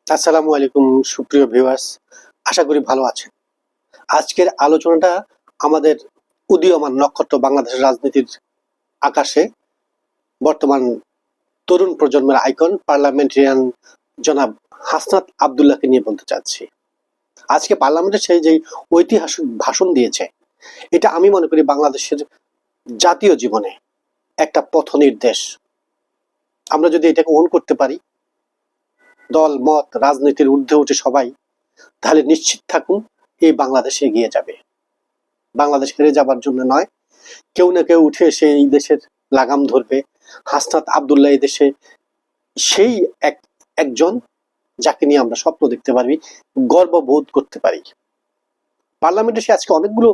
আসসালামু আলাইকুম সুপ্রিয় ভিউয়ার্স, আশা করি ভালো আছেন। আজকের আলোচনাটা আমাদের উদীয়মান নক্ষত্র বাংলাদেশের রাজনীতির আকাশে বর্তমান তরুণ প্রজন্মের আইকন পার্লামেন্টারিয়ান জনাব হাসনাত আব্দুল্লাহকে নিয়ে বলতে চাচ্ছি। আজকে পার্লামেন্টে সেই যে ঐতিহাসিক ভাষণ দিয়েছে, এটা আমি মনে করি বাংলাদেশের জাতীয় জীবনে একটা পথ নির্দেশ। আমরা যদি এটাকে ওন করতে পারি, দল মত রাজনীতির ঊর্ধ্বে উঠে সবাই, তাহলে নিশ্চিত থাকুন এই বাংলাদেশ এগিয়ে যাবে। বাংলাদেশ হেরে যাবার জন্য নয়, কেউ না কেউ উঠে এসে এই দেশের লাগাম ধরবে। হাসনাত আব্দুল্লাহ এই দেশে সেই একজন যাকে নিয়ে আমরা স্বপ্ন দেখতে পারি, গর্ববোধ করতে পারি। পার্লামেন্টে সে আজকে অনেকগুলো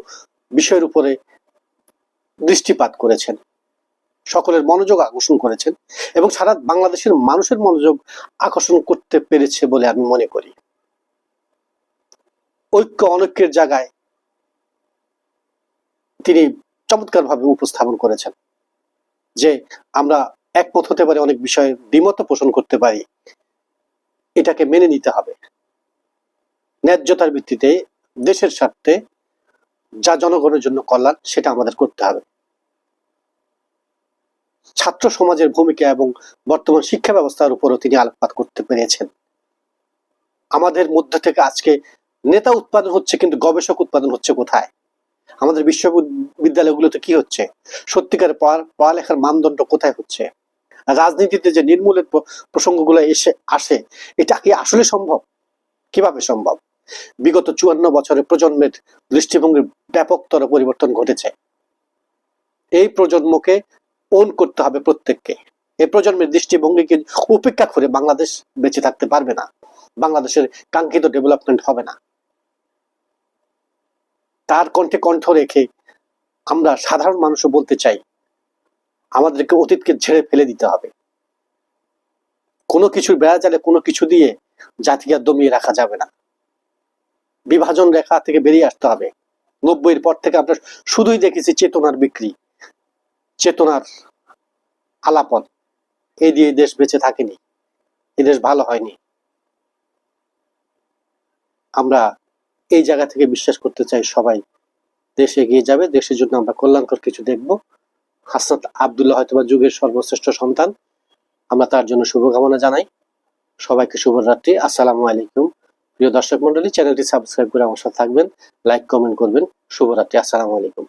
বিষয়ের উপরে দৃষ্টিপাত করেছেন, সকলের মনোযোগ আকর্ষণ করেছেন এবং সারা বাংলাদেশের মানুষের মনোযোগ আকর্ষণ করতে পেরেছে বলে আমি মনে করি। ঐক্য অনৈক্যের জায়গায় তিনি চমৎকারভাবে উপস্থাপন করেছেন যে আমরা একমত হতে পারি, অনেক বিষয়ে দ্বিমত পোষণ করতে পারি, এটাকে মেনে নিতে হবে। ন্যায্যতার ভিত্তিতে দেশের স্বার্থে যা জনগণের জন্য কল্যাণ সেটা আমাদের করতে হবে। ছাত্র সমাজের ভূমিকা এবং বর্তমান শিক্ষা ব্যবস্থার উপরও তিনি আলোকপাত করতে পেরেছেন। আমাদের মধ্যে থেকে আজকে নেতা উৎপাদন হচ্ছে, কিন্তু গবেষক উৎপাদন হচ্ছে কোথায়? আমাদের বিশ্ববিদ্যালয়গুলোতে কি হচ্ছে? সত্যিকারের পড়ালেখার মানদণ্ড কোথায় হচ্ছে? রাজনীতিতে যে নির্মূলের প্রসঙ্গগুলো আসে, এটা কি আসলে সম্ভব? কিভাবে সম্ভব? বিগত 54 বছরে প্রজন্মের দৃষ্টিভঙ্গির ব্যাপকতর পরিবর্তন ঘটেছে। এই প্রজন্মকে ওন করতে হবে প্রত্যেককে। এই প্রজন্মের দৃষ্টিভঙ্গিকে উপেক্ষা করে বাংলাদেশ বেঁচে থাকতে পারবে না, বাংলাদেশের কাঙ্ক্ষিত ডেভেলপমেন্ট হবে না। তার কণ্ঠে কণ্ঠ রেখে আমরা সাধারণ মানুষও বলতে চাই, আমাদেরকে অতীতকে ঝেড়ে ফেলে দিতে হবে। কোনো কিছুর বেড়াজালে কোনো কিছু দিয়ে জাতিকে দমিয়ে রাখা যাবে না। বিভাজন রেখা থেকে বেরিয়ে আসতে হবে। 90-এর পর থেকে আমরা শুধুই দেখেছি চেতনার বিক্রি, চেতনার আলাপন। এই দিয়ে দেশ বেঁচে থাকেনি, এই দেশ ভালো হয়নি। আমরা এই জায়গা থেকে বিশ্বাস করতে চাই সবাই দেশ এগিয়ে যাবে, দেশের জন্য আমরা কল্যাণকর কিছু দেখব। হাসনাত আব্দুল্লাহ হয়তোবা যুগের সর্বশ্রেষ্ঠ সন্তান, আমরা তার জন্য শুভকামনা জানাই। সবাইকে শুভরাত্রি, আসসালামু আলাইকুম। প্রিয় দর্শক মন্ডলী, চ্যানেলটি সাবস্ক্রাইব করে আমার সাথে থাকবেন, লাইক কমেন্ট করবেন। শুভরাত্রি, আসসালামু আলাইকুম।